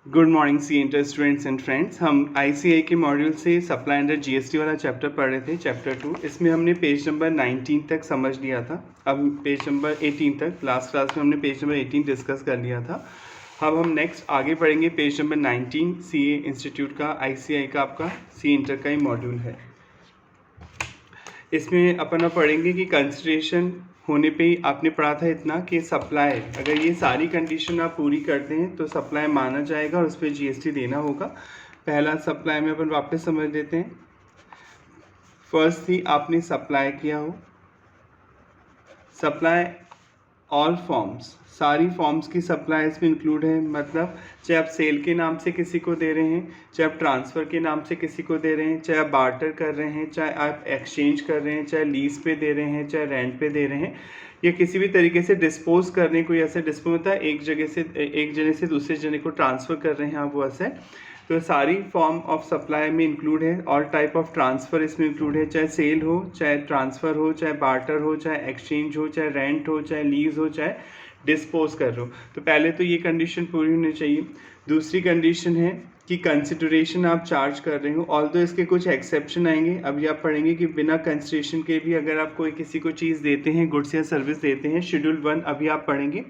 Good morning C inter students and friends. हम ICI के module से सप्लाई अंडर जीएसटी वाला चैप्टर पढ़ रहे थे, चैप्टर 2। इसमें हमने पेज नंबर 19 तक समझ लिया था। अब पेज नंबर 18 तक, लास्ट क्लास में हमने पेज नंबर 18 डिस्कस कर लिया था। अब हम नेक्स्ट आगे पढ़ेंगे पेज नंबर 19। सीए इंस्टीट्यूट का, आईसीआई का आपका सी इंटर का ही मॉड्यूल है। इसमें अपन पढ़ेंगे कि कंसिडरेशन होने पे ही आपने पढ़ा था इतना कि सप्लाई, अगर ये सारी कंडीशन आप पूरी करते हैं तो सप्लाई माना जाएगा और उस पर जीएसटी देना होगा। पहला सप्लाई में अपन वापस समझ लेते हैं। फर्स्ट थी आपने सप्लाई किया हो, सप्लाई ऑल फॉर्म्स, सारी फॉर्म्स की सप्लाई इसमें इंक्लूड है। मतलब चाहे आप सेल के नाम से किसी को दे रहे हैं, चाहे आप ट्रांसफ़र के नाम से किसी को दे रहे हैं, चाहे आप बार्टर कर रहे हैं, चाहे आप एक्सचेंज कर रहे हैं, चाहे लीज पे दे रहे हैं, चाहे रेंट पे दे रहे हैं, या किसी भी तरीके से डिस्पोज करने, कोई ऐसा डिस्पोज होता है एक जगह से दूसरे जगह को ट्रांसफ़र कर रहे हैं आप, वो ऐसे। तो सारी फॉर्म ऑफ सप्लाई में इंक्लूड है। ऑल टाइप ऑफ ट्रांसफ़र इसमें इंक्लूड है, चाहे सेल हो, चाहे ट्रांसफ़र हो, चाहे बार्टर हो, चाहे एक्सचेंज हो, चाहे रेंट हो, चाहे लीज हो, चाहे डिस्पोज कर रहे हो। तो पहले तो ये कंडीशन पूरी होनी चाहिए। दूसरी कंडीशन है कि कंसिडरेशन आप चार्ज कर रहे हो, ऑल्दो इसके कुछ एक्सेप्शन आएंगे। अभी आप पढ़ेंगे कि बिना कंसिडरेशन के भी अगर आप कोई किसी को चीज़ देते हैं, गुड्स या सर्विस देते हैं, शेड्यूल 1 अभी आप पढ़ेंगे,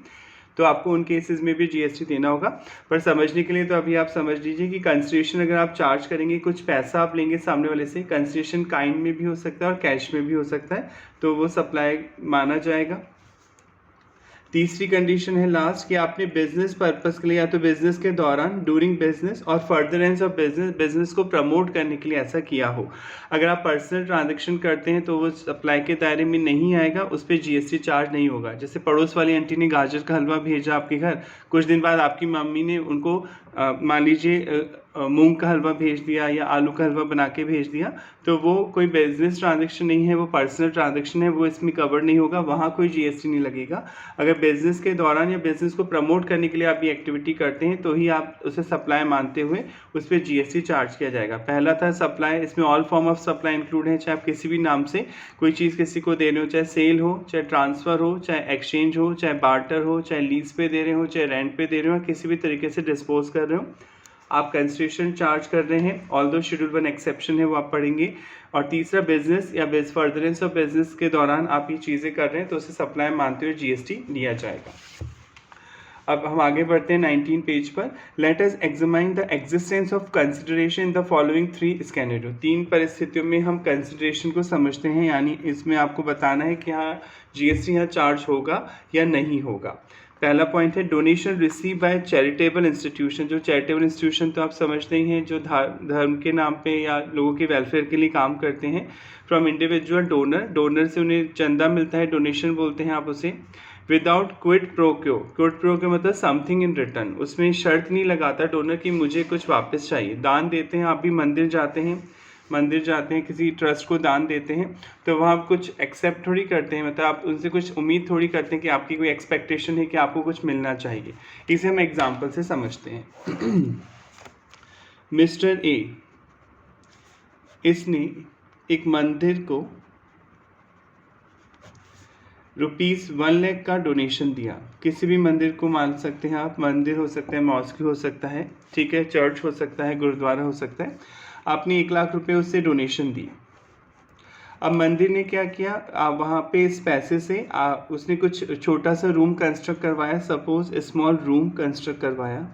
तो आपको उन केसेस में भी जीएसटी देना होगा। पर समझने के लिए तो अभी आप समझ लीजिए कि कंसिडरेशन अगर आप चार्ज करेंगे, कुछ पैसा आप लेंगे सामने वाले से, कंसिडरेशन काइंड में भी हो सकता है और कैश में भी हो सकता है, तो वो सप्लाई माना जाएगा। तीसरी कंडीशन है लास्ट, कि आपने बिजनेस पर्पस के लिए या तो बिजनेस के दौरान, ड्यूरिंग बिजनेस और फर्दरेंस ऑफ बिजनेस को प्रमोट करने के लिए ऐसा किया हो। अगर आप पर्सनल ट्रांजैक्शन करते हैं तो वो सप्लाई के दायरे में नहीं आएगा, उस पर जीएसटी चार्ज नहीं होगा। जैसे पड़ोस वाली आंटी ने गाजर का हलवा भेजा आपके घर, कुछ दिन बाद आपकी मम्मी ने उनको मान लीजिए मूंग का हलवा भेज दिया या आलू का हलवा बना के भेज दिया, तो वो कोई बिजनेस ट्रांजैक्शन नहीं है, वो पर्सनल ट्रांजैक्शन है, वो इसमें कवर नहीं होगा, वहाँ कोई जीएसटी नहीं लगेगा। अगर बिजनेस के दौरान या बिजनेस को प्रमोट करने के लिए आप ये एक्टिविटी करते हैं तो ही आप उसे सप्लाई मानते हुए उस पर जीएसटी चार्ज किया जाएगा। पहला था सप्लाई, इसमें all form of supply include है। चाहे आप किसी भी नाम से कोई चीज़ किसी को दे रहे हो, चाहे सेल हो, चाहे ट्रांसफ़र हो, चाहे एक्सचेंज हो, चाहे बार्टर हो, चाहे लीज पे दे रहे हो, चाहे रेंट पे दे रहे हो, किसी भी तरीके से डिस्पोज कर रहे हो, आप कंसिडरेशन चार्ज कर रहे हैं। ऑल्दो शेड्यूल 1 एक्सेप्शन है, वो आप पढ़ेंगे। और तीसरा बिजनेस या फर्दरेंस ऑफ बिजनेस के दौरान आप ये चीज़ें कर रहे हैं तो उसे सप्लाई मानते हुए जीएसटी दिया जाएगा। अब हम आगे बढ़ते हैं 19 पेज पर। Let us examine the existence of consideration in the following 3 स्कैनेरियो। 3 परिस्थितियों में हम कंसिडरेशन को समझते हैं, यानी इसमें आपको बताना है कि हाँ जीएसटी यहाँ चार्ज होगा या नहीं होगा। पहला पॉइंट है donation receive by charitable institution. जो चैरिटेबल इंस्टीट्यूशन तो आप समझते ही हैं, जो धर्म के नाम पे या लोगों के वेलफेयर के लिए काम करते हैं। फ्रॉम इंडिविजुअल डोनर, डोनर से उन्हें चंदा मिलता है, डोनेशन बोलते हैं आप उसे। विदाउट क्विड प्रो क्यो, क्विड प्रो क्यो मतलब समथिंग इन रिटर्न, उसमें शर्त नहीं लगाता डोनर की मुझे कुछ वापस चाहिए। दान देते हैं, आप भी मंदिर जाते हैं, किसी ट्रस्ट को दान देते हैं, तो वहाँ आप कुछ एक्सेप्ट थोड़ी करते हैं, मतलब आप उनसे कुछ उम्मीद थोड़ी करते हैं कि आपकी कोई एक्सपेक्टेशन है कि आपको कुछ मिलना चाहिए। इसे हम एग्जाम्पल से समझते हैं। मिस्टर ए, इसने एक मंदिर को ₹1 लाख का डोनेशन दिया। किसी भी मंदिर को मान सकते हैं आप, मंदिर हो सकता है, मॉस्क हो सकता है, ठीक है, चर्च हो सकता है, गुरुद्वारा हो सकता है। आपने 1 लाख रुपए उससे डोनेशन दिए। अब मंदिर ने क्या किया, वहाँ पे इस पैसे से उसने कुछ छोटा सा रूम कंस्ट्रक्ट करवाया, सपोज स्मॉल रूम कंस्ट्रक्ट करवाया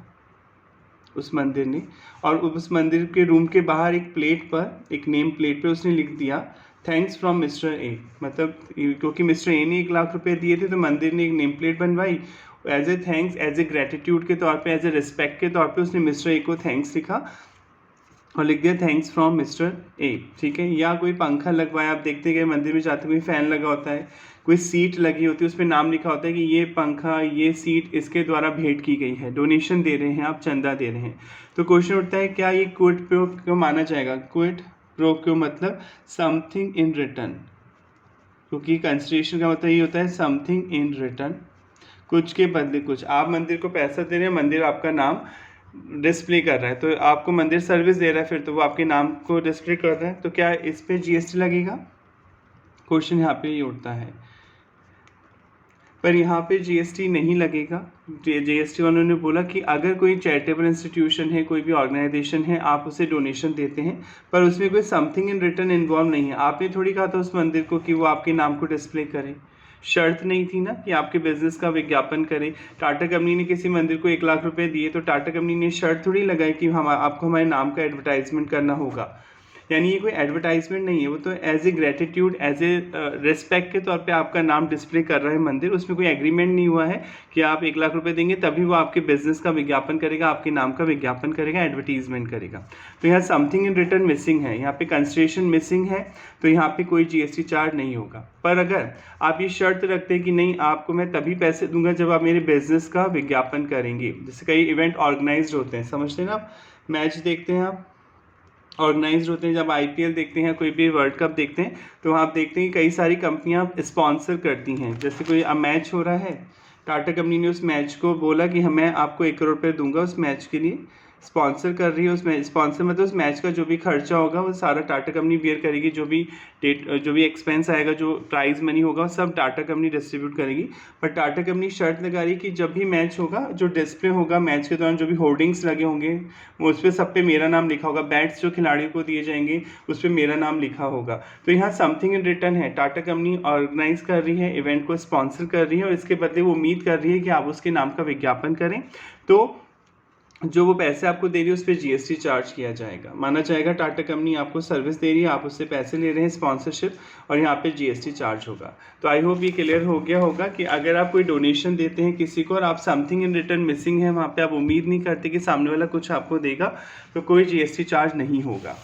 उस मंदिर ने, और उस मंदिर के रूम के बाहर एक प्लेट पर, एक नेम प्लेट पे उसने लिख दिया थैंक्स फ्रॉम मिस्टर ए। मतलब क्योंकि मिस्टर ए ने 1 लाख रुपए दिए थे तो मंदिर ने एक नेम प्लेट बनवाई, as a thanks, as a gratitude के तौर पे, एज ए रिस्पेक्ट के तौर पे उसने मिस्टर ए को थैंक्स लिखा और लिख दिया थैंक्स फ्रॉम मिस्टर ए, ठीक है। या कोई पंखा लगवाया, आप देखते गए मंदिर में जाते, कोई फैन लगा होता है, कोई सीट लगी होती है, उस पर नाम लिखा होता है कि ये पंखा, ये सीट इसके द्वारा भेंट की गई है, डोनेशन दे रहे हैं आप, चंदा दे रहे हैं। तो क्वेश्चन उठता है क्या ये क्विड प्रो क्यो माना जाएगा। क्विड प्रो क्यो मतलब समथिंग इन रिटर्न, क्योंकि कंसिडरेशन का मतलब ये होता है समथिंग इन रिटर्न, कुछ के बदले कुछ। आप मंदिर को पैसा दे रहे हैं, मंदिर आपका नाम डिस्प्ले कर रहा है, तो आपको मंदिर सर्विस दे रहा है, फिर तो वो आपके नाम को डिस्प्ले कर रहा है, तो क्या इस पे जीएसटी लगेगा। क्वेश्चन यहाँ पे ये उठता है। पर यहाँ पे जीएसटी नहीं लगेगा। जीएसटी उन्होंने बोला कि अगर कोई चैरिटेबल इंस्टीट्यूशन है, कोई भी ऑर्गेनाइजेशन है, आप उसे डोनेशन देते हैं पर उसमें कोई समथिंग इन रिटर्न इन्वॉल्व नहीं है। आपने थोड़ी कहा था उस मंदिर को कि वो आपके नाम को डिस्प्ले करे, शर्त नहीं थी ना कि आपके बिजनेस का विज्ञापन करे। टाटा कंपनी ने किसी मंदिर को 1 लाख रुपए दिए तो टाटा कंपनी ने शर्त थोड़ी लगाई कि हम आपको हमारे नाम का एडवर्टाइजमेंट करना होगा। यानी ये कोई एडवर्टाइजमेंट नहीं है, वो तो as a gratitude, as a respect के तौर पे आपका नाम डिस्प्ले कर रहा है मंदिर। उसमें कोई एग्रीमेंट नहीं हुआ है कि आप 1 लाख रुपए देंगे तभी वो आपके बिजनेस का विज्ञापन करेगा, आपके नाम का विज्ञापन करेगा, एडवर्टीजमेंट करेगा। तो यहाँ समथिंग इन रिटर्न मिसिंग है, यहाँ पे कंसिडरेशन मिसिंग है, तो यहाँ पे कोई जीएसटी चार्ज नहीं होगा। पर अगर आप ये शर्त रखते हैं कि नहीं, आपको मैं तभी पैसे दूंगा जब आप मेरे बिजनेस का विज्ञापन करेंगे, जैसे कई इवेंट ऑर्गेनाइज होते हैं, समझते हैं ना, आप मैच देखते हैं, आप ऑर्गेनाइज होते हैं, जब आईपीएल देखते हैं, कोई भी वर्ल्ड कप देखते हैं, तो आप देखते हैं कि कई सारी कंपनियां स्पॉन्सर करती हैं। जैसे कोई अब मैच हो रहा है, टाटा कंपनी ने उस मैच को बोला कि मैं आपको 1 करोड़ रुपये दूंगा उस मैच के लिए, स्पॉन्सर कर रही है। उस मैच स्पॉन्सर मतलब उस मैच का जो भी खर्चा होगा वो सारा टाटा कंपनी बेयर करेगी, जो भी एक्सपेंस आएगा, जो प्राइज मनी होगा, सब टाटा कंपनी डिस्ट्रीब्यूट करेगी। पर टाटा कंपनी शर्त लगा रही है कि जब भी मैच होगा, जो डिस्प्ले होगा मैच के दौरान, जो भी होर्डिंग्स लगे होंगे वो उस पर सब पे मेरा नाम लिखा होगा, बैट्स जो खिलाड़ियों को दिए जाएंगे उस पर मेरा नाम लिखा होगा। तो यहाँ समथिंग इन रिटर्न है, टाटा कंपनी ऑर्गेनाइज कर रही है, इवेंट को स्पॉन्सर कर रही है और इसके बदले वो उम्मीद कर रही है कि आप उसके नाम का विज्ञापन करें, तो जो वो पैसे आपको दे रही है उस पर जीएसटी चार्ज किया जाएगा। माना जाएगा टाटा कंपनी आपको सर्विस दे रही है, आप उससे पैसे ले रहे हैं स्पॉन्सरशिप, और यहाँ पे जीएसटी चार्ज होगा। तो आई होप ये क्लियर हो गया होगा कि अगर आप कोई डोनेशन देते हैं किसी को और आप समथिंग इन रिटर्न मिसिंग है, वहाँ पे आप उम्मीद नहीं करते कि सामने वाला कुछ आपको देगा, तो कोई जीएसटी चार्ज नहीं होगा।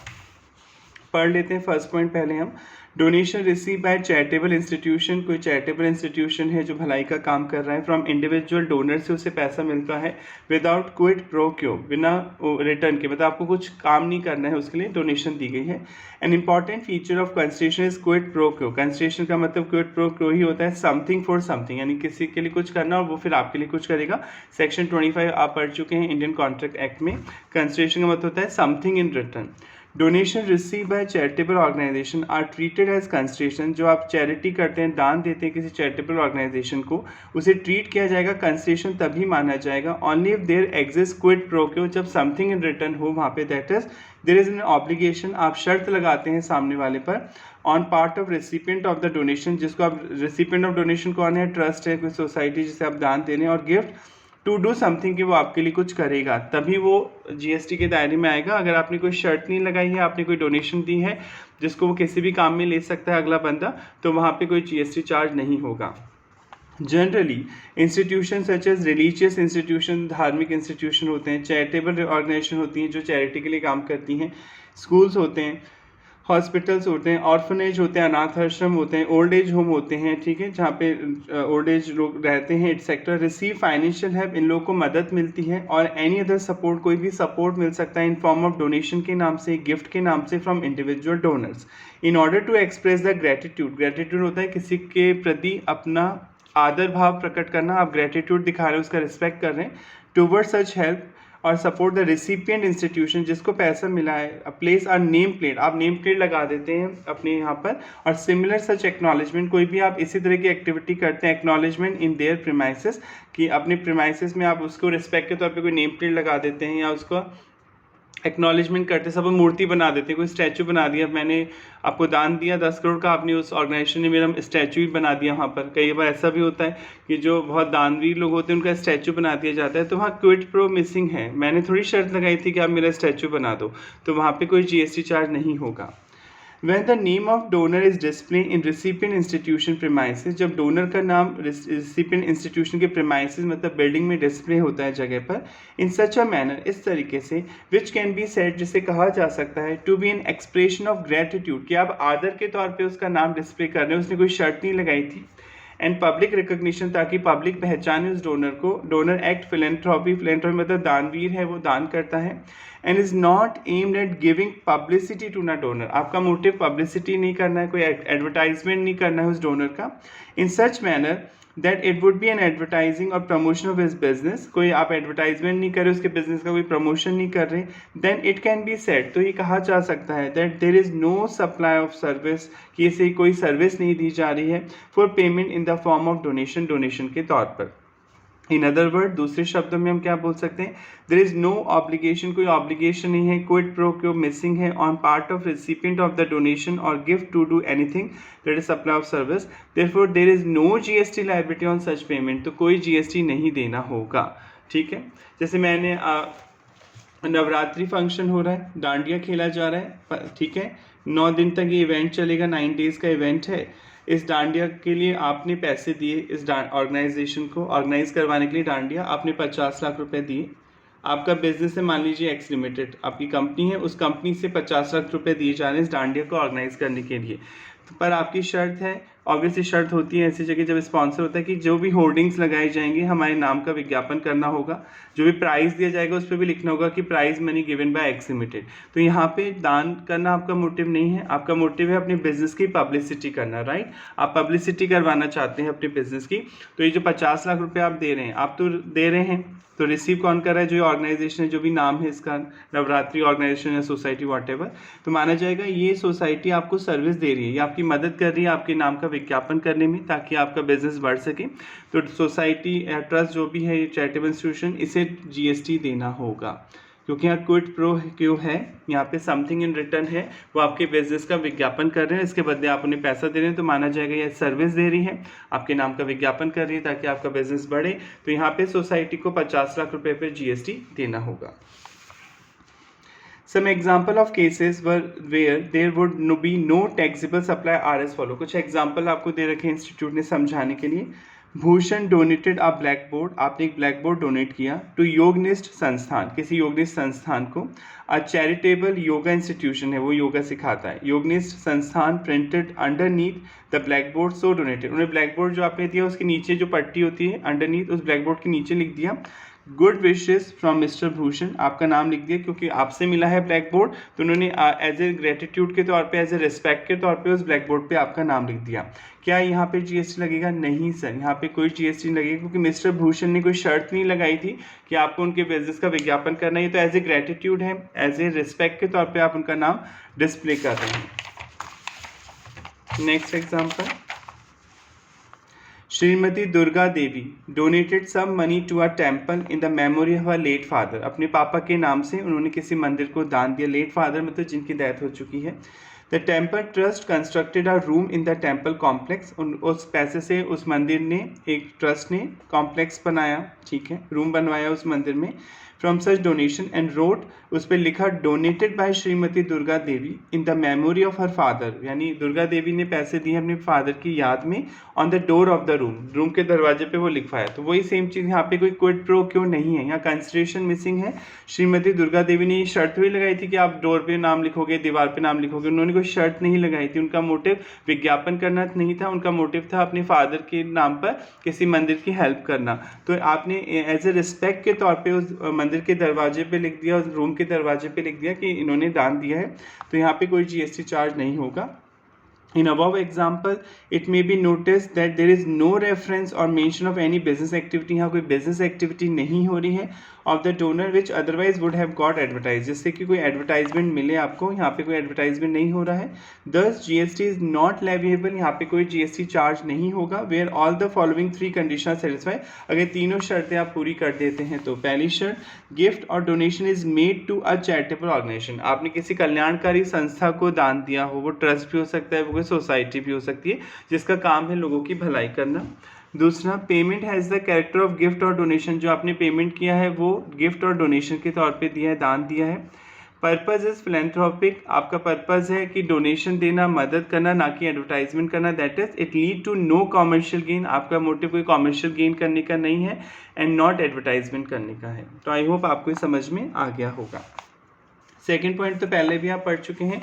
पढ़ लेते हैं फर्स्ट पॉइंट पहले हम। Donation receive by charitable institution, कोई चैरिटेबल इंस्टीट्यूशन है जो भलाई का काम कर रहा है, फ्रॉम इंडिविजुअल डोनर से उसे पैसा मिलता है, विदाउट क्विड प्रो क्यो, बिना रिटर्न के, मतलब आपको कुछ काम नहीं करना है उसके लिए डोनेशन दी गई है। An important feature of consideration is Kwid pro क्यो। कंसिडरेशन का मतलब क्विड प्रो क्यो ही होता है, समथिंग फॉर समथिंग, यानी किसी के लिए कुछ करना और वो फिर आपके लिए कुछ करेगा। सेक्शन 25 आप पढ़ चुके हैं इंडियन कॉन्ट्रैक्ट एक्ट में। कंसिडरेशन का मतलब होता है something in return. Donation receive by charitable organisation are treated as consideration. जो आप चैरिटी करते हैं, दान देते हैं किसी चैरिटेबल ऑर्गेनाइजेशन को, उसे ट्रीट किया जाएगा, कंसिडरेशन तभी माना जाएगा only if there exist quid pro quo, जब समथिंग इन रिटर्न हो वहाँ पे, that is there is an obligation, आप शर्त लगाते हैं सामने वाले पर, on part of recipient of the donation, जिसको आप रेसिपिएंट ऑफ डोनेशन कौन है, ट्रस्ट है, कोई सोसाइटी जिसे आप दान दे रहे हैं, और गिफ्ट टू डू समथिंग, कि वो आपके लिए कुछ करेगा, तभी वो जीएसटी के दायरे में आएगा। अगर आपने कोई शर्त नहीं लगाई है, आपने कोई डोनेशन दी है जिसको वो किसी भी काम में ले सकता है अगला बंदा, तो वहाँ पे कोई जीएसटी चार्ज नहीं होगा। Generally institution such as religious institution, धार्मिक इंस्टीट्यूशन होते हैं, चैरिटेबल ऑर्गेनाइजेशन होती हैं जो चैरिटी के लिए काम करती हैं, स्कूल्स होते हैं, हॉस्पिटल्स होते हैं, ऑर्फनेज होते हैं, अनाथ आश्रम होते हैं, ओल्ड एज होम होते हैं, ठीक है, जहाँ पे ओल्ड एज लोग रहते हैं, एटसेट्रा। रिसीव फाइनेंशियल हेल्प, इन लोगों को मदद मिलती है, और एनी अदर सपोर्ट, कोई भी सपोर्ट मिल सकता है इन फॉर्म ऑफ डोनेशन के नाम से, गिफ्ट के नाम से, from individual donors, in order to express the gratitude. Gratitude होता है किसी के प्रति अपना आदर भाव प्रकट करना, आप ग्रेटिट्यूड दिखा रहे हैं, उसका रिस्पेक्ट कर रहे हैं, टूवर्ड सच हेल्प, और सपोर्ट द रिसिपिएंट इंस्टीट्यूशन, जिसको पैसा मिला है, प्लेस आर नेम प्लेट, आप नेम प्लेट लगा देते हैं अपने यहाँ पर, और सिमिलर सच एक्नॉलेजमेंट, कोई भी आप इसी तरह की एक्टिविटी करते हैं, एक्नॉलेजमेंट इन देयर प्रीमाइसेस, कि अपने प्रीमाइसेस में आप उसको रिस्पेक्ट के तौर पे कोई नेम प्लेट लगा देते हैं, या उसको एक्नॉलेजमेंट करते, सब मूर्ति बना देते हैं, कोई स्टैचू बना दिया, मैंने आपको दान दिया 10 करोड़ का, आपने उस ऑर्गेनाइजेशन ने मेरा स्टैचू ही बना दिया वहाँ पर। कई बार ऐसा भी होता है कि जो बहुत दानवीर लोग होते हैं उनका स्टैचू बना दिया जाता है, तो वहाँ क्विड प्रो मिसिंग है, मैंने थोड़ी शर्त लगाई थी कि आप मेरा स्टैचू बना दो, तो वहाँ पे कोई जीएसटी चार्ज नहीं होगा। When the name of donor is displayed in recipient institution premises, जब डोनर का नाम recipient institution के premises मतलब बिल्डिंग में डिस्प्ले होता है जगह पर, in such a manner, इस तरीके से, which can be said, जिसे कहा जा सकता है, to be an expression of gratitude, कि आप आदर के तौर पे उसका नाम डिस्प्ले कर रहे हैं, उसने कोई शर्त नहीं लगाई थी, एंड पब्लिक रिकॉग्निशन, ताकि पब्लिक पहचाने उस डोनर को। डोनर एक्ट फिलेंथ्रॉपी, फिलेंथ्रॉपी मतलब दानवीर है, वो दान करता है, and is not aimed at giving publicity to ना डोनर, आपका मोटिव पब्लिसिटी नहीं करना है, कोई एडवर्टाइजमेंट नहीं करना है उस डोनर का। In such manner that it would be an advertising और प्रमोशन ऑफ हिज बिजनेस, कोई आप एडवर्टाइजमेंट नहीं कर रहे, उसके बिजनेस का कोई प्रमोशन नहीं कर रहे, then it can be said, तो ये कहा जा सकता है that there is no supply of service, कि इसे कोई सर्विस नहीं दी जा रही है for payment in the form of donation, donation के तौर पर। इन अदर वर्ड, दूसरे शब्दों में हम क्या बोल सकते हैं, देर इज नो ऑब्लिगेशन, कोई ऑब्लिगेशन नहीं है, क्विड प्रो क्यो मिसिंग है on part of recipient of the donation और gift to do anything that is supply of service, therefore there is no GST liability on such payment, तो कोई GST नहीं देना होगा। ठीक है, जैसे मैंने नवरात्रि फंक्शन हो रहा है, डांडिया खेला जा रहा है, ठीक है, 9 दिन तक ये इवेंट चलेगा, 9 डेज का इवेंट है। इस डांडिया के लिए आपने पैसे दिए, इस ऑर्गेनाइजेशन को ऑर्गेनाइज करवाने के लिए डांडिया आपने 50 लाख रुपए दिए। आपका बिजनेस है, मान लीजिए एक्स लिमिटेड, आपकी कंपनी है, उस कंपनी से 50 लाख रुपए दिए जा रहे हैं इस डांडिया को ऑर्गेनाइज करने के लिए। तो पर आपकी शर्त है, ऑब्वियसली शर्त होती है ऐसी जगह जब स्पॉन्सर होता है कि जो भी होर्डिंग्स लगाई जाएंगी हमारे नाम का विज्ञापन करना होगा, जो भी प्राइस दिया जाएगा उस पर भी लिखना होगा कि prize money given by X limited. तो यहाँ पे दान करना आपका मोटिव नहीं है, आपका मोटिव है अपने बिजनेस की पब्लिसिटी करना, राइट। आप पब्लिसिटी करवाना चाहते हैं अपने बिजनेस की। तो ये जो 50 लाख रुपये आप दे रहे हैं, आप तो दे रहे हैं, तो रिसीव कौन कर रहा है, जो ऑर्गेनाइजेशन है, जो भी नाम है इसका, नवरात्रि ऑर्गेनाइजेशन या सोसाइटी व्हाटएवर, तो माना जाएगा ये सोसाइटी आपको सर्विस दे रही है, ये आपकी मदद कर रही है आपके नाम का विज्ञापन करने में ताकि आपका बिजनेस बढ़ सके। तो सोसाइटी या ट्रस्ट जो भी है, ये चैरिटेबल इंस्टीट्यूशन, इसे जीएसटी देना होगा, क्योंकि यहाँ क्विड प्रो क्यों है, यहाँ पे समथिंग इन रिटर्न है, वो आपके बिजनेस का विज्ञापन कर रहे हैं, इसके बदले आप उन्हें पैसा दे रहे हैं, तो माना जाएगा ये सर्विस दे रही है, आपके नाम का विज्ञापन कर रही है ताकि आपका बिजनेस बढ़े। तो यहाँ पे सोसाइटी को 50 लाख रुपए पे जीएसटी देना होगा। Some example of cases where there would be no taxable supply are as follow। कुछ एग्जाम्पल आपको दे रखे हैं इंस्टीट्यूट ने समझाने के लिए। भूषण डोनेटेड अ ब्लैक बोर्ड, आपने एक ब्लैक बोर्ड डोनेट किया टू योगनिष्ठ संस्थान, किसी योगनिष्ठ संस्थान को। अ चैरिटेबल योगा इंस्टीट्यूशन है, वो योगा सिखाता है, योगनिष्ठ संस्थान printed underneath the black board so donated, उन्हें ब्लैक बोर्ड जो आपने दिया उसके नीचे जो पट्टी होती है अंडरनीथ, उस ब्लैक बोर्ड के नीचे लिख दिया good wishes from mister Bhushan, आपका नाम लिख दिया क्योंकि आपसे मिला है ब्लैक बोर्ड, तो उन्होंने एज ए ग्रेटिट्यूड के तौर पे, एज ए रिस्पेक्ट के तौर पे उस ब्लैक बोर्ड पे आपका नाम लिख दिया। क्या यहाँ पे जीएसटी लगेगा? नहीं सर, यहाँ पे कोई जीएसटी नहीं लगेगा, क्योंकि मिस्टर भूषण ने कोई शर्त नहीं लगाई थी कि आपको उनके बिजनेस का विज्ञापन करना है, तो एज ए ग्रेटिट्यूड है, एज ए रिस्पेक्ट के तौर पर आप उनका नाम डिस्प्ले कर रहे हैं। Next example, Shrimati Durga Devi donated some money to a temple in the memory of a late father, अपने पापा के नाम से उन्होंने किसी मंदिर को दान दिया। लेट फादर मतलब जिनकी डेथ हो चुकी है। The temple trust constructed a room in the temple complex, उस पैसे से उस मंदिर ने, एक ट्रस्ट ने कॉम्प्लेक्स बनाया, ठीक है, रूम बनवाया उस मंदिर में। From such donation and wrote, उस पर लिखा donated bye Shrimati Durga Devi in the memory of her father, यानी दुर्गा देवी ने पैसे दिए अपने फादर की याद में, on the door of the room, room के दरवाजे पे वो लिखवाया। तो वही सेम चीज़ यहाँ पे कोई क्विड प्रो क्यों नहीं है, यहाँ कंसिडरेशन मिसिंग है। श्रीमती दुर्गा देवी ने ये शर्त भी लगाई थी कि आप डोर पे नाम लिखोगे, दीवार पे नाम लिखोगे, उन्होंने कोई शर्त नहीं लगाई थी। उनका मोटिव विज्ञापन करना नहीं था, उनका मोटिव था अपने फादर के नाम पर किसी मंदिर की हेल्प करना। तो आपने एज ए रिस्पेक्ट के तौर पर उस मंदिर के दरवाजे पे लिख दिया, उस रूम के दरवाजे पे लिख दिया कि इन्होंने दान दिया है, तो यहाँ पे कोई जीएसटी चार्ज नहीं होगा। In above example, it may be noticed that there is no reference or mention of any business activity, यहाँ कोई business activity नहीं हो रही है of the donor which otherwise would have got advertised, जिससे कि कोई advertisement मिले आपको, यहाँ पे कोई advertisement नहीं हो रहा है। Thus GST is not leviable, यहाँ पे कोई GST चार्ज नहीं होगा। Where all the following 3 conditions are satisfied, अगर तीनों शर्तें आप पूरी कर देते हैं तो पहली शर्त, गिफ्ट और donation is made to a charitable organisation, आपने किसी कल्याणकारी संस्था को दान दिया हो, वो ट्रस्ट भी हो सकता है, वो कोई सोसाइटी भी हो सकती है जिसका काम है लोगों की भलाई करना। दूसरा, payment has the character of gift और डोनेशन, जो आपने पेमेंट किया है वो गिफ्ट और डोनेशन के तौर पे दिया है, दान दिया है। पर्पज़ इज़ फिलैंथ्रोपिक, आपका पर्पज़ है कि डोनेशन देना, मदद करना, ना कि एडवर्टाइजमेंट करना। That is it lead to no commercial gain, आपका मोटिव कोई कॉमर्शियल गेन करने का नहीं है, एंड नॉट एडवर्टाइजमेंट करने का है। तो आई होप आपको समझ में आ गया होगा। सेकेंड पॉइंट तो पहले भी आप पढ़ चुके हैं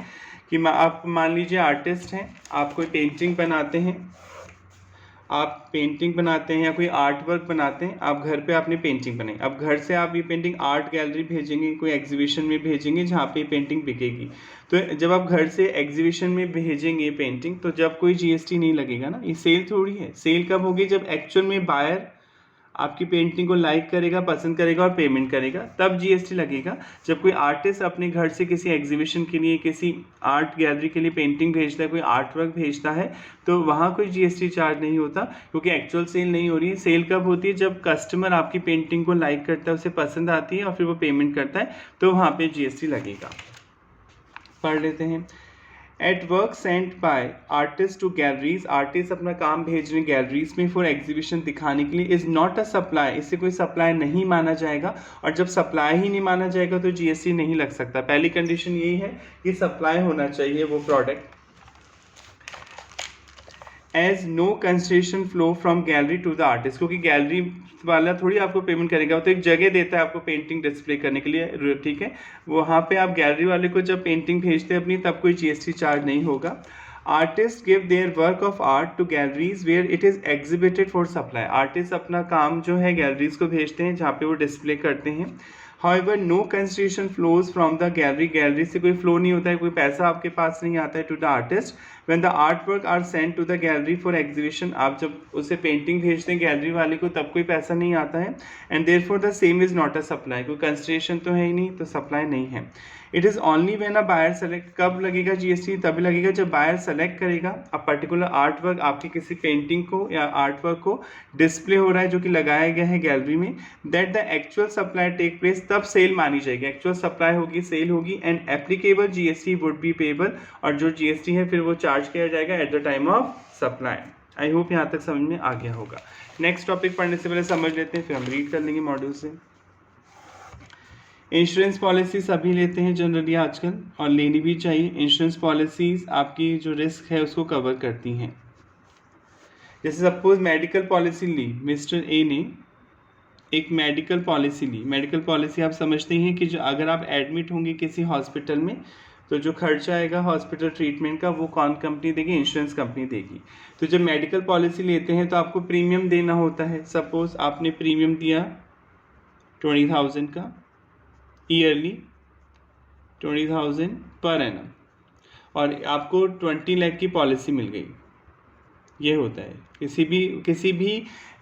कि आप मान लीजिए आर्टिस्ट हैं, आप कोई पेंटिंग बनाते हैं आप पेंटिंग बनाते हैं या कोई आर्ट वर्क बनाते हैं, आप घर पे आपने पेंटिंग बनाई, अब घर से आप ये पेंटिंग आर्ट गैलरी भेजेंगे, कोई एग्जीबिशन में भेजेंगे जहाँ पे पेंटिंग बिकेगी। तो जब आप घर से एग्जीबिशन में भेजेंगे पेंटिंग, तो जब कोई जीएसटी नहीं लगेगा ना, ये सेल थोड़ी है। सेल कब होगी? जब एक्चुअल में बायर आपकी पेंटिंग को लाइक करेगा, पसंद करेगा और पेमेंट करेगा, तब जीएसटी लगेगा। जब कोई आर्टिस्ट अपने घर से किसी एग्जीबिशन के लिए, किसी आर्ट गैलरी के लिए पेंटिंग भेजता है, कोई आर्ट वर्क भेजता है, तो वहाँ कोई जीएसटी चार्ज नहीं होता, क्योंकि एक्चुअल सेल नहीं हो रही है। सेल कब होती है? जब कस्टमर आपकी पेंटिंग को लाइक करता है, उसे पसंद आती है और फिर वो पेमेंट करता है, तो वहाँ पे जीएसटी लगेगा। पढ़ लेते हैं। Art work sent by artist to galleries, artist अपना काम भेज रहे हैं गैलरीज में फॉर एग्जीबिशन दिखाने के लिए, इज नॉट अ सप्लाई, इससे कोई सप्लाई नहीं माना जाएगा। और जब सप्लाई ही नहीं माना जाएगा तो जीएसटी नहीं लग सकता। पहली कंडीशन यही है कि सप्लाई होना चाहिए वो product. As no concession flow from gallery to the artist, क्योंकि गैलरी वाला थोड़ी आपको पेमेंट करेगा, वो तो एक जगह देता है आपको पेंटिंग डिस्प्ले करने के लिए, ठीक है। वहाँ पे आप गैलरी वाले को जब पेंटिंग भेजते हैं अपनी, तब कोई जीएसटी चार्ज नहीं होगा। Artist give their work of art to galleries where it is exhibited for supply, artist अपना काम जो है गैलरीज को भेजते हैं जहाँ पे वो डिस्प्ले करते हैं। However, no consideration flows from the gallery, gallery से कोई फ्लो नहीं होता है, कोई पैसा आपके पास नहीं आता है to the artist. When the artwork are sent to the gallery for exhibition, आप जब उसे पेंटिंग भेजते हैं गैलरी वाले को, तब कोई पैसा नहीं आता है। And therefore the same is not a supply, कोई कंसिडरेशन तो है ही नहीं, तो सप्लाई नहीं है। It is only when a buyer select, कब लगेगा जीएसटी? तभी लगेगा जब बायर सेलेक्ट करेगा अ पर्टिकुलर आर्ट वर्क, आपकी किसी पेंटिंग को या आर्ट वर्क को डिस्प्ले हो रहा है जो कि लगाया गया है गैलरी में, that the actual supply take place, तब सेल मानी जाएगी। एक्चुअल सप्लाई होगी, सेल होगी, and applicable GST would be payable, और जो जीएसटी है फिर वो चार्ज किया जाएगा at the time of supply. I hope यहाँ तक समझ में आ गया होगा। नेक्स्ट टॉपिक पढ़ने से पहले समझ लेते हैं, फिर हम रीड कर लेंगे मॉड्यूल से। इंश्योरेंस पॉलिसी सभी लेते हैं जनरली आजकल, और लेनी भी चाहिए। इंश्योरेंस पॉलिसीज आपकी जो रिस्क है उसको कवर करती हैं। जैसे सपोज मेडिकल पॉलिसी ली, मिस्टर ए ने एक मेडिकल पॉलिसी ली। मेडिकल पॉलिसी आप समझते हैं कि जो अगर आप एडमिट होंगे किसी हॉस्पिटल में, तो जो खर्चा आएगा हॉस्पिटल ट्रीटमेंट का, वो कौन कंपनी देगी? इंश्योरेंस कंपनी देगी। तो जब मेडिकल पॉलिसी लेते हैं तो आपको प्रीमियम देना होता है। सपोज आपने प्रीमियम दिया 20,000 का ईयरली, 20,000 पर एनम, और आपको 20 लाख की पॉलिसी मिल गई। ये होता है, किसी भी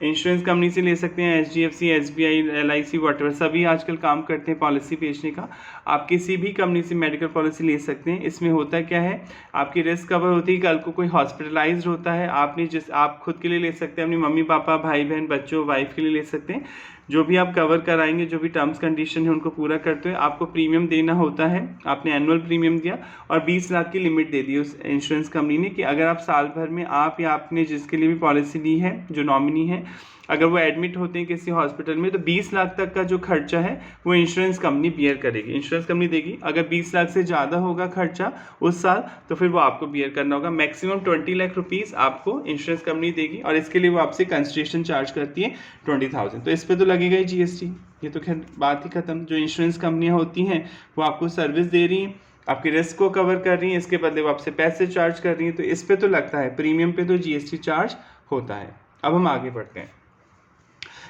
इंश्योरेंस कंपनी से ले सकते हैं, HDFC, SBI, LIC, वॉटएवर, सभी आजकल काम करते हैं पॉलिसी बेचने का। आप किसी भी कंपनी से मेडिकल पॉलिसी ले सकते हैं। इसमें होता क्या है, आपकी रिस्क कवर होती है। कल को कोई हॉस्पिटलाइज्ड होता है, आप खुद के लिए ले सकते हैं, अपनी मम्मी पापा, भाई बहन, बच्चों, वाइफ के लिए ले सकते हैं। जो भी आप कवर कराएंगे, जो भी टर्म्स कंडीशन है उनको पूरा करते हुए आपको प्रीमियम देना होता है। आपने एनुअल प्रीमियम दिया और 20 लाख की लिमिट दे दी उस इंश्योरेंस कंपनी ने, कि अगर आप साल भर में, आप या आपने जिसके लिए भी पॉलिसी ली है, जो नॉमिनी है, अगर वो एडमिट होते हैं किसी हॉस्पिटल में, तो 20 लाख तक का जो खर्चा है वो इंश्योरेंस कंपनी बियर करेगी, इंश्योरेंस कंपनी देगी। अगर 20 लाख से ज़्यादा होगा खर्चा उस साल, तो फिर वो आपको बियर करना होगा। मैक्सिमम 20 लाख रुपीज़ आपको इंश्योरेंस कंपनी देगी, और इसके लिए वो आपसे कंसिडरेशन चार्ज करती है 20,000। तो इस पर तो लगेगा ही जीएसटी, ये तो खैर बात ही खत्म। जो इंश्योरेंस कंपनियाँ होती हैं वो आपको सर्विस दे रही हैं, आपके रिस्क को कवर कर रही हैं, इसके बदले वो आपसे पैसे चार्ज कर रही हैं, तो इस पर तो लगता है, प्रीमियम पे तो जीएसटी चार्ज होता है। अब हम आगे बढ़ते हैं।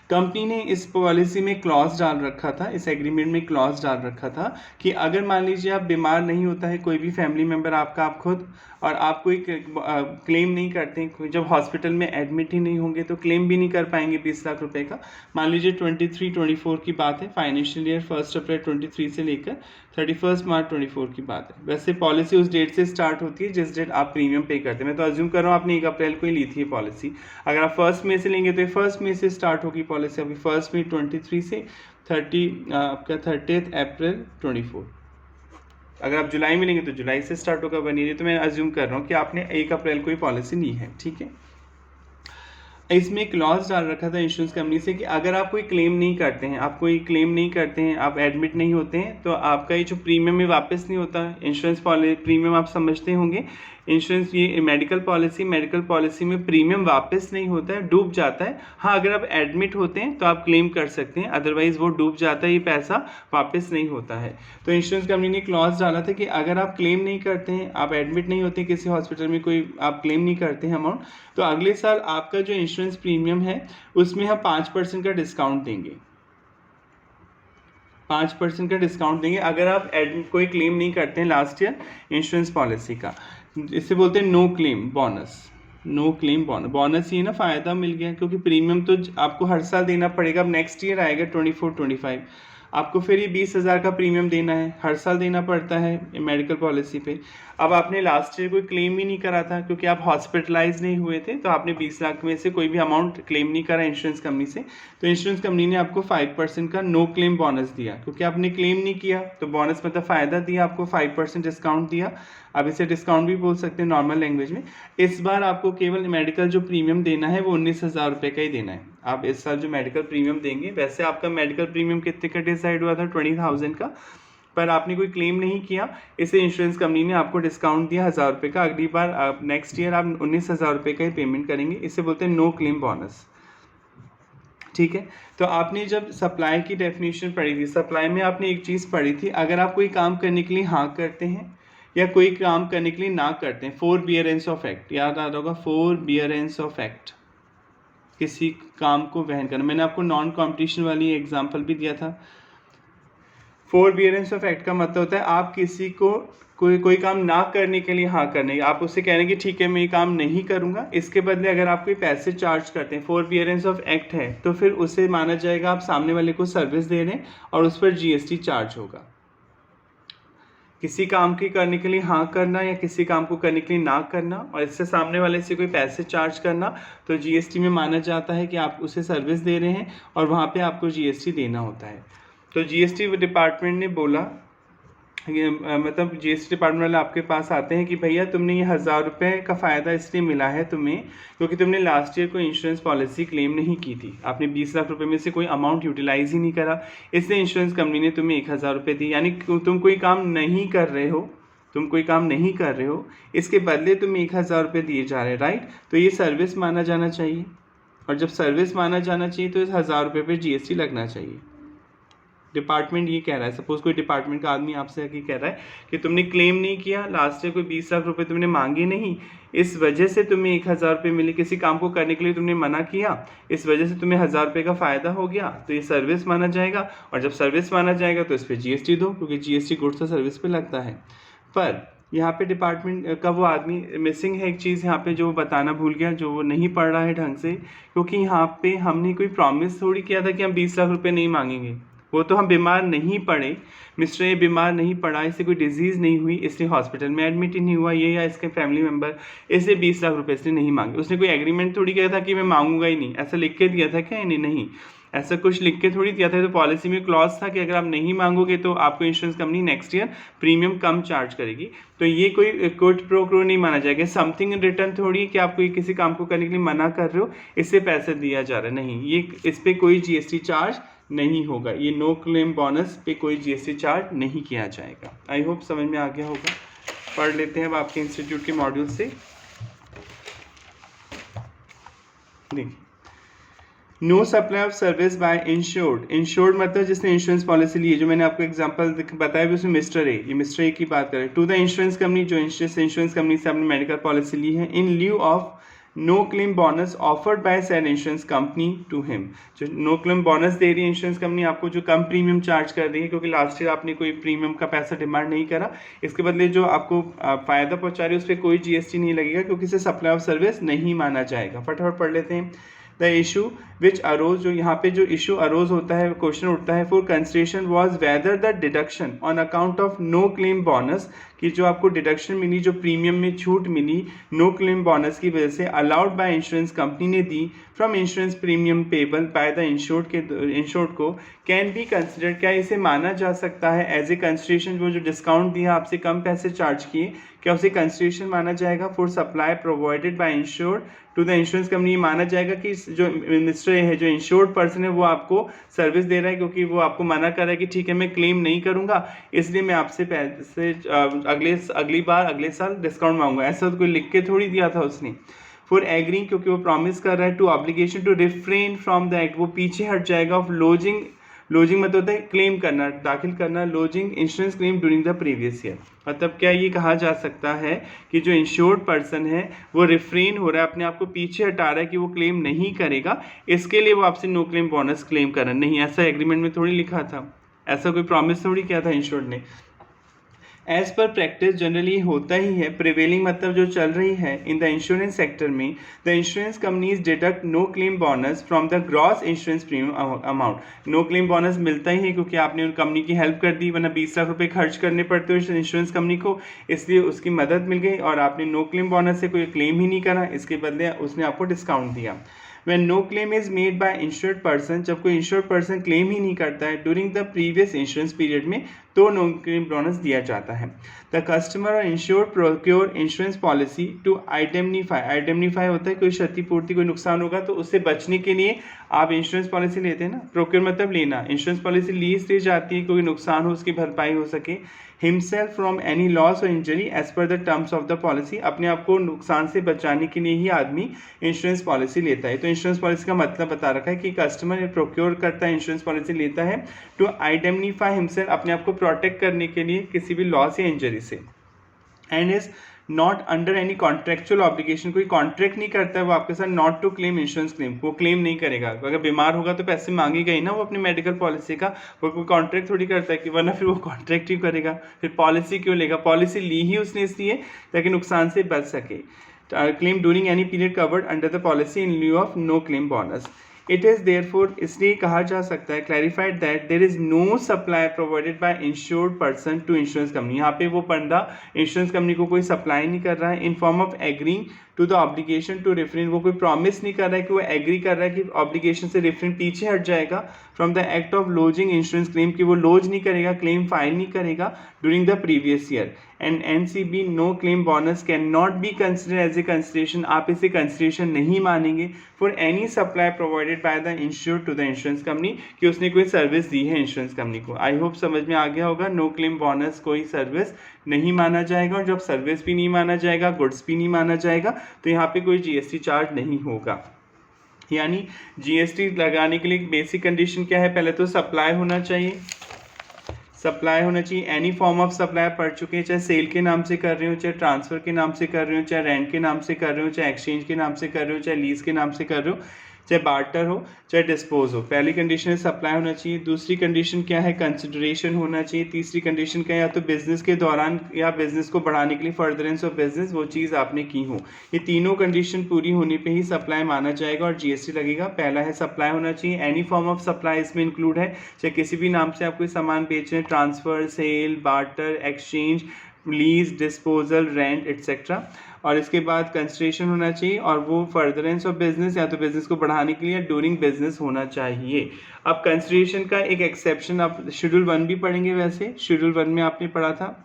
कंपनी ने इस पॉलिसी में क्लॉज डाल रखा था, इस एग्रीमेंट में क्लॉज डाल रखा था कि अगर मान लीजिए आप बीमार नहीं होता है, कोई भी फैमिली मेम्बर आपका, आप खुद, और आप कोई क्लेम नहीं करते हैं, जब हॉस्पिटल में एडमिट ही नहीं होंगे तो क्लेम भी नहीं कर पाएंगे 20 लाख रुपए का। मान लीजिए 23-24 की बात है, फाइनेंशियल ईयर 1 अप्रैल 23 से लेकर 31 मार्च 24 की बात है। वैसे पॉलिसी उस डेट से स्टार्ट होती है जिस डेट आप प्रीमियम पे करते हैं। मैं तो अज्यूम कर रहा हूँ आपने 1 अप्रैल को ही ली थी पॉलिसी। अगर आप 1 मई से लेंगे तो 1 मई से स्टार्ट होगी पॉलिसी आपकी, 1 मई 23 से 30 अप्रैल 24। अगर आप जुलाई में लेंगे तो जुलाई से स्टार्ट होगा 1 ईयर। तो मैं अज्यूम कर रहा हूँ कि आपने 1 अप्रैल को ही पॉलिसी ली है, ठीक है। इसमें एक क्लॉज डाल रखा था इंश्योरेंस कंपनी से कि अगर आप कोई क्लेम नहीं करते हैं, आप एडमिट नहीं होते हैं, तो आपका ये जो प्रीमियम है वापस नहीं होता। इंश्योरेंस पॉलिसी प्रीमियम आप समझते होंगे, इंश्योरेंस ये मेडिकल पॉलिसी में प्रीमियम वापस नहीं होता है, डूब जाता है। हाँ, अगर आप एडमिट होते हैं तो आप क्लेम कर सकते हैं, अदरवाइज वो डूब जाता है, ये पैसा वापस नहीं होता है। तो इंश्योरेंस कंपनी ने क्लॉज डाला था कि अगर आप क्लेम नहीं करते हैं, आप एडमिट नहीं होते किसी हॉस्पिटल में, कोई आप क्लेम नहीं करते हैं अमाउंट, तो अगले साल आपका जो इंश्योरेंस प्रीमियम है उसमें हम 5% का डिस्काउंट देंगे। 5% का डिस्काउंट देंगे अगर आप कोई क्लेम नहीं करते हैं लास्ट ईयर इंश्योरेंस पॉलिसी का। इसे बोलते हैं नो क्लेम बोनस। बोनस ये ना फ़ायदा मिल गया, क्योंकि प्रीमियम तो आपको हर साल देना पड़ेगा। अब नेक्स्ट ईयर आएगा 24-25, आपको फिर ये 20,000 का प्रीमियम देना है, हर साल देना पड़ता है मेडिकल पॉलिसी पे। अब आपने लास्ट ईयर कोई क्लेम ही नहीं करा था क्योंकि आप हॉस्पिटलाइज नहीं हुए थे, तो आपने 20 लाख में से कोई भी अमाउंट क्लेम नहीं करा इंश्योरेंस कंपनी से, तो इंश्योरेंस कंपनी ने आपको 5% का नो क्लेम बोनस दिया। क्योंकि आपने क्लेम नहीं किया तो बोनस मतलब फ़ायदा दिया, आपको 5% डिस्काउंट दिया। अब इसे डिस्काउंट भी बोल सकते हैं नॉर्मल लैंग्वेज में। इस बार आपको केवल मेडिकल जो प्रीमियम देना है वो 19,000 रुपये का ही देना है। आप इस साल जो मेडिकल प्रीमियम देंगे, वैसे आपका मेडिकल प्रीमियम कितने का डिसाइड हुआ था, 20,000 का, पर आपने कोई क्लेम नहीं किया, इसे इंश्योरेंस कंपनी ने आपको डिस्काउंट दिया 1,000 रुपये का। अगली बार आप नेक्स्ट ईयर आप 19,000 रुपये का ही पेमेंट करेंगे। इसे बोलते हैं नो क्लेम बोनस। ठीक है, तो आपने जब सप्लाई की डेफिनेशन पढ़ी थी, सप्लाई में आपने एक चीज़ पढ़ी थी, अगर आप कोई काम करने के लिए हाँ करते हैं या कोई काम करने के लिए ना करते हैं, फोरबियरेंस ऑफ एक्ट, याद आ रहा होगा, फोरबियरेंस ऑफ एक्ट, किसी काम को वहन करना। मैंने आपको नॉन कॉम्पिटिशन वाली एग्जांपल भी दिया था। फोरबियरेंस ऑफ एक्ट का मतलब होता है आप किसी को कोई काम ना करने के लिए हाँ करने, आप उससे कह रहे हैं कि ठीक है मैं ये काम नहीं करूँगा, इसके बदले अगर आप कोई पैसे चार्ज करते हैं, फोरबियरेंस ऑफ एक्ट है, तो फिर उसे माना जाएगा आप सामने वाले को सर्विस दे रहे हैं और उस पर GST चार्ज होगा। किसी काम की करने के लिए हाँ करना या किसी काम को करने के लिए ना करना और इससे सामने वाले से कोई पैसे चार्ज करना, तो GST में माना जाता है कि आप उसे सर्विस दे रहे हैं और वहाँ पे आपको GST देना होता है। तो GST डिपार्टमेंट ने बोला, मतलब GST डिपार्टमेंट वाले आपके पास आते हैं कि भैया तुमने ये 1,000 रुपये का फ़ायदा इसलिए मिला है तुम्हें क्योंकि तुमने लास्ट ईयर कोई इंश्योरेंस पॉलिसी क्लेम नहीं की थी, आपने 20 लाख रुपए में से कोई अमाउंट यूटिलाइज ही नहीं करा, इसलिए इंश्योरेंस कंपनी ने तुम्हें 1,000 रुपये दी। यानी तुम कोई काम नहीं कर रहे हो, इसके बदले तुम्हें 1,000 रुपये दिए जा रहे हैं, राइट। तो ये सर्विस माना जाना चाहिए, और जब सर्विस माना जाना चाहिए तो इस 1,000 रुपये पर GST लगना चाहिए। डिपार्टमेंट ये कह रहा है, सपोज कोई डिपार्टमेंट का आदमी आपसे आके कह रहा है कि तुमने क्लेम नहीं किया, लास्ट ईयर कोई 20 लाख रुपए तुमने मांगे नहीं, इस वजह से तुम्हें 1,000 रुपये मिले, किसी काम को करने के लिए तुमने मना किया, इस वजह से तुम्हें 1,000 रुपये का फ़ायदा हो गया, तो ये सर्विस माना जाएगा। और जब सर्विस माना जाएगा तो इस पर GST दो, क्योंकि GST गुड्स और सर्विस पे लगता है। पर यहाँ पे डिपार्टमेंट का वो आदमी मिसिंग है, एक चीज़ यहाँ पे जो बताना भूल गया, जो वो नहीं पढ़ रहा है ढंग से, क्योंकि यहाँ पे हमने कोई प्रॉमिस थोड़ी किया था कि हम 20 लाख रुपये नहीं मांगेंगे। वो तो हम बीमार नहीं पड़े, मिस्टर ये बीमार नहीं पड़ा, इससे कोई डिजीज़ नहीं हुई, इसलिए हॉस्पिटल में एडमिट ही नहीं हुआ ये या इसके फैमिली मेम्बर, इसलिए 20 लाख रुपए इसलिए नहीं मांगे। उसने कोई एग्रीमेंट थोड़ी किया था कि मैं मांगूंगा ही नहीं, ऐसा लिख के दिया था क्या? नहीं, ऐसा कुछ लिख के थोड़ी दिया था। तो पॉलिसी में क्लॉज था कि अगर आप नहीं मांगोगे तो आपको insurance company next year premium कम चार्ज करेगी। तो ये कोई क्विड प्रो क्वो नहीं माना जाएगा, समथिंग इन रिटर्न थोड़ी कि आप कोई किसी काम को करने के लिए मना कर रहे हो, इससे पैसे दिया जा रहा है, नहीं, ये इस पर कोई GST चार्ज नहीं होगा, ये नो क्लेम बोनस पे कोई GST चार्ज नहीं किया जाएगा। आई होप समझ में आ गया होगा। पढ़ लेते हैं अब आपके इंस्टीट्यूट के मॉड्यूल से। देखिए, no supply of service by insured मतलब जिसने इंश्योरेंस पॉलिसी ली है, जो मैंने आपको एग्जांपल बताया भी उसमें मिस्टर ए की बात करें, टू द इंश्योरेंस कंपनी, जो इंश्योरेंस कंपनी से आपने मेडिकल पॉलिसी ली है, in lieu of no claim bonus offered by said insurance company to him. जो नो क्लेम बोनस दे रही है इंश्योरेंस कंपनी आपको, जो कम प्रीमियम चार्ज कर रही है क्योंकि लास्ट ईयर आपने कोई प्रीमियम का पैसा डिमांड नहीं करा, इसके बदले जो आपको फ़ायदा पहुंचा रही है उस पर कोई GST नहीं लगेगा क्योंकि इसे सप्लाई ऑफ सर्विस नहीं माना जाएगा। फटाफट पढ़ लेते हैं। द इशू विच अरोज, जो यहाँ पे जो इशू अरोज होता है, क्वेश्चन उठता है, for consideration was whether the deduction on account of no claim bonus, कि जो आपको डिडक्शन मिली, जो प्रीमियम में छूट मिली नो क्लेम बोनस की वजह से, अलाउड बाय इंश्योरेंस कंपनी ने दी from insurance premium payable by the insured को, कैन बी कंसिडर्ड, क्या इसे माना जा सकता है एज ए कंसिडरेशन, वो जो डिस्काउंट दिया आपसे कम पैसे चार्ज किए, क्या उसे कंसिडरेशन माना जाएगा for supply provided by insured to the insurance company. माना जाएगा कि जो मिनिस्टर है, जो इंश्योर्ड पर्सन है, वो आपको सर्विस दे रहा है, क्योंकि वो आपको मना कर रहा है कि ठीक है मैं क्लेम नहीं करूंगा, इसलिए मैं आपसे पैसे अगले साल डिस्काउंट मांगूंगा। ऐसा तो कोई लिख के थोड़ी दिया था उसने। फॉर एग्रीइंग, क्योंकि वो प्रॉमिस कर रहा है, to obligation to refrain from the act, वो पीछे हट जाएगा, ऑफ लॉजिंग मतलब होता है क्लेम करना, दाखिल करना, lodging insurance claim during the previous year. मतलब क्या ये कहा जा सकता है कि जो इंश्योर्ड पर्सन है वो रिफ्रेन हो रहा है, अपने आप को पीछे हटा रहा है कि वो क्लेम नहीं करेगा, इसके लिए वो आपसे नो क्लेम बोनस क्लेम कर रहा है। नहीं, ऐसा एग्रीमेंट में थोड़ी लिखा था, ऐसा कोई प्रॉमिस थोड़ी किया था इंश्योर्ड ने। एज पर प्रैक्टिस जनरली होता ही है, प्रिवेलिंग मतलब जो चल रही है इन द इंश्योरेंस सेक्टर में, the insurance companies deduct no claim bonus from the gross insurance premium amount. No claim bonus मिलता ही है क्योंकि आपने उन कंपनी की हेल्प कर दी, वरना 20 लाख रुपए खर्च करने पड़ते हैं इंश्योरेंस कंपनी को, इसलिए उसकी मदद मिल गई और आपने नो क्लेम बोनस से कोई क्लेम ही नहीं करा, इसके बदले उसने आपको डिस्काउंट दिया। When no claim is made by insured person, जब कोई insured person क्लेम ही नहीं करता है during the previous insurance period में, तो नो क्लेम बोनस दिया जाता है। द कस्टमर और insured procure insurance policy to indemnify होता है कोई क्षतिपूर्ति, कोई नुकसान होगा तो उससे बचने के लिए आप इंश्योरेंस पॉलिसी लेते हैं ना। प्रोक्योर मतलब लेना, इंश्योरेंस पॉलिसी ली इसलिए जाती है कोई नुकसान हो उसकी भरपाई हो सके। हिमसेल्फ फ्रॉम एनी लॉस और injury as per the terms of the policy, अपने आप को नुकसान से बचाने के लिए ही आदमी इंश्योरेंस पॉलिसी लेता है। तो इंश्योरेंस पॉलिसी का मतलब बता रखा है कि कस्टमर प्रोक्योर करता है, इंश्योरेंस पॉलिसी लेता है टू आइडेमनीफाई हिमसेल्फ, अपने आप को प्रोटेक्ट करने के लिए किसी भी लॉस या इंजरी से। And is not under any contractual obligation, कोई कॉन्ट्रैक्ट नहीं करता है वो आपके साथ not to claim insurance claim, वो क्लेम नहीं करेगा। अगर बीमार होगा तो पैसे मांगेगा ही ना वो अपनी मेडिकल पॉलिसी का, वो कोई कॉन्ट्रैक्ट थोड़ी करता है कि वरना फिर वो कॉन्ट्रैक्ट ही करेगा, फिर पॉलिसी क्यों लेगा। पॉलिसी ली ही उसने इसलिए ताकि नुकसान से बच सके। Claim during any period covered under the policy in lieu of no claim bonus. It is therefore, इसलिए कहा जा सकता है, clarified that there is no supply provided by insured person to insurance company. यहाँ पे वो बंदा इंश्योरेंस कंपनी को कोई सप्लाई नहीं कर रहा है in form of agreeing to the obligation to refrain, वो कोई प्रॉमिस नहीं कर रहा है कि वो एग्री कर रहा है कि ऑब्लिगेशन से रिफ्रेन पीछे हट जाएगा from the act of lodging insurance claim, की वो लॉज नहीं करेगा, क्लेम फाइल नहीं करेगा during the previous year. And NCB no claim bonus can not be consider as a consideration, आप इसे कंसिडरेशन नहीं मानेंगे for any supply provided by the insured to the insurance company, कि उसने कोई सर्विस दी है इंश्योरेंस कंपनी को। I hope समझ में आ गया होगा, नो क्लेम बोनस कोई सर्विस नहीं माना जाएगा, और जब सर्विस भी नहीं माना जाएगा, गुड्स भी नहीं माना जाएगा, तो यहाँ पे कोई जीएसटी चार्ज नहीं होगा। यानी जीएसटी लगाने के लिए बेसिक कंडीशन क्या है, पहले तो सप्लाई होना चाहिए, सप्लाई होना चाहिए, एनी फॉर्म ऑफ सप्लाई पढ़ चुके हैं, चाहे सेल के नाम से कर रहे हो, चाहे ट्रांसफर के नाम से कर रहे हो, चाहे रेंट के नाम से कर रहे हो, चाहे एक्सचेंज के नाम से कर रहे हो, चाहे लीज के नाम से कर रहे हो, चाहे बार्टर हो, चाहे डिस्पोज हो। पहली कंडीशन है सप्लाई होना चाहिए। दूसरी कंडीशन क्या है, कंसिडरेशन होना चाहिए। तीसरी कंडीशन क्या है, या तो बिजनेस के दौरान या बिजनेस को बढ़ाने के लिए, फर्दरेंस ऑफ बिजनेस, वो चीज़ आपने की हो। ये तीनों कंडीशन पूरी होने पे ही सप्लाई माना जाएगा और जीएसटी लगेगा। पहला है सप्लाई होना चाहिए, एनी फॉर्म ऑफ सप्लाई इसमें इंक्लूड है, चाहे किसी भी नाम से आप कोई सामान बेच रहे हैं, transfer, sale, barter, exchange, lease, disposal, rent etcetera. और इसके बाद कंसिडरेशन होना चाहिए, और वो फर्दरेंस ऑफ बिजनेस, या तो बिजनेस को बढ़ाने के लिए ड्यूरिंग बिजनेस होना चाहिए। अब कंसिडरेशन का एक एक्सेप्शन आप शेड्यूल 1 भी पढ़ेंगे, वैसे शेड्यूल 1 में आपने पढ़ा था,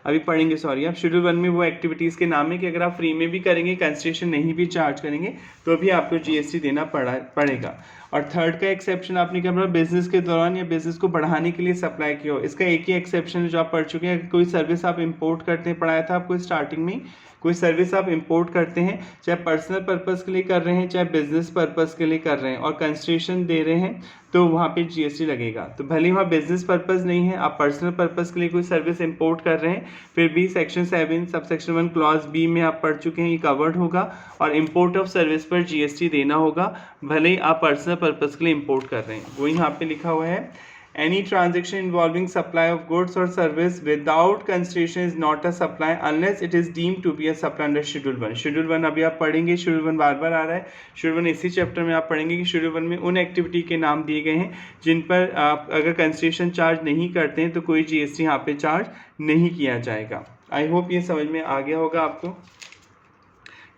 अभी पढ़ेंगे सॉरी, आप शेड्यूल 1 में वो एक्टिविटीज़ के नाम है कि अगर आप फ्री में भी करेंगे, कंसिडरेशन नहीं भी चार्ज करेंगे, तो भी आपको जीएसटी देना पड़ेगा। और थर्ड का एक्सेप्शन आपने क्या पढ़ा, बिजनेस के दौरान या बिजनेस को बढ़ाने के लिए सप्लाई किया हो। इसका एक ही एक्सेप्शन है जो आप पढ़ चुके हैं, कोई सर्विस आप इंपोर्ट करते हैं, पढ़ाया था आपको स्टार्टिंग में, कोई सर्विस आप इंपोर्ट करते हैं, चाहे पर्सनल पर्पस के लिए कर रहे हैं, चाहे बिजनेस पर्पस के लिए कर रहे हैं, और कंसिडरेशन दे रहे हैं, तो वहाँ पे जीएसटी लगेगा। तो भले ही वहाँ बिजनेस पर्पस नहीं है, आप पर्सनल पर्पस के लिए कोई सर्विस इंपोर्ट कर रहे हैं, फिर भी section 7 sub section 1 clause B में आप पढ़ चुके हैं, ये कवर्ड होगा, और इंपोर्ट ऑफ सर्विस पर जीएसटी देना होगा, भले ही आप पर्सनल पर्पस के लिए इंपोर्ट कर रहे हैं। वो यहाँ पे लिखा हुआ है, any transaction involving supply of goods और service without consideration is not a supply unless it is deemed to be a supply under schedule 1। Schedule 1 अभी आप पढ़ेंगे, शेड्यूल 1 बार बार आ रहा है। शेड्यूल 1 इसी चैप्टर में आप पढ़ेंगे कि शेड्यूल 1 में उन एक्टिविटी के नाम दिए गए हैं जिन पर आप अगर कंसिडरेशन चार्ज नहीं करते हैं तो कोई जीएसटी यहाँ पे चार्ज नहीं किया जाएगा। आई होप ये समझ में आ गया होगा आपको।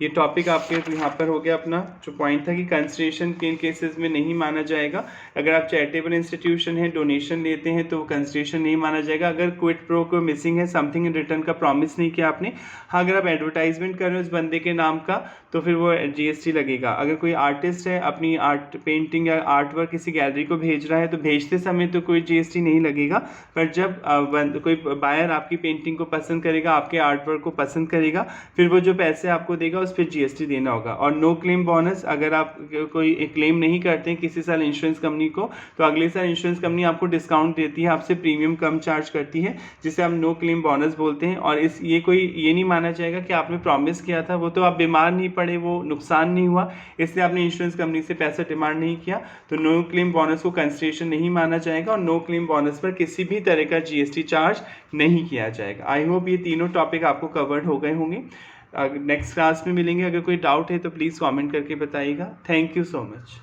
ये टॉपिक आपके तो यहाँ पर हो गया अपना जो पॉइंट था कि कंसिडरेशन किन केसेस में नहीं माना जाएगा। अगर आप चैरिटेबल इंस्टीट्यूशन है, डोनेशन लेते हैं तो कंसिडरेशन नहीं माना जाएगा। अगर क्विट प्रो को मिसिंग है, समथिंग इन रिटर्न का प्रॉमिस नहीं किया आपने, हाँ अगर आप एडवर्टाइजमेंट कर रहे हो उस बंदे के नाम का तो फिर वो जीएसटी लगेगा। अगर कोई आर्टिस्ट है अपनी आर्ट पेंटिंग या आर्ट वर्क किसी गैलरी को भेज रहा है तो भेजते समय तो कोई जीएसटी नहीं लगेगा, पर जब कोई बायर आपकी पेंटिंग को पसंद करेगा, आपके आर्ट वर्क को पसंद करेगा, फिर वो जो पैसे आपको देगा उस पर जीएसटी देना होगा। और नो क्लेम बोनस, अगर आप कोई क्लेम नहीं करते हैं किसी साल इंश्योरेंस कंपनी को तो अगले साल इंश्योरेंस कंपनी आपको डिस्काउंट देती है, आपसे प्रीमियम कम चार्ज करती है, जिसे आप नो क्लेम बोनस बोलते हैं। और ये नहीं माना जाएगा कि आपने प्रॉमिस किया था, वो तो आप बीमार नहीं पड़े, वो नुकसान नहीं हुआ, इसलिए आपने इंश्योरेंस कंपनी से पैसा डिमांड नहीं किया, तो नो क्लेम बोनस को कंसिडरेशन नहीं माना जाएगा और नो क्लेम बोनस पर किसी भी तरह का जीएसटी चार्ज नहीं किया जाएगा। आई होप ये तीनों टॉपिक आपको कवर्ड हो गए होंगे। नेक्स्ट क्लास में मिलेंगे। अगर कोई डाउट है तो प्लीज़ कमेंट करके बताइएगा। Thank you so much.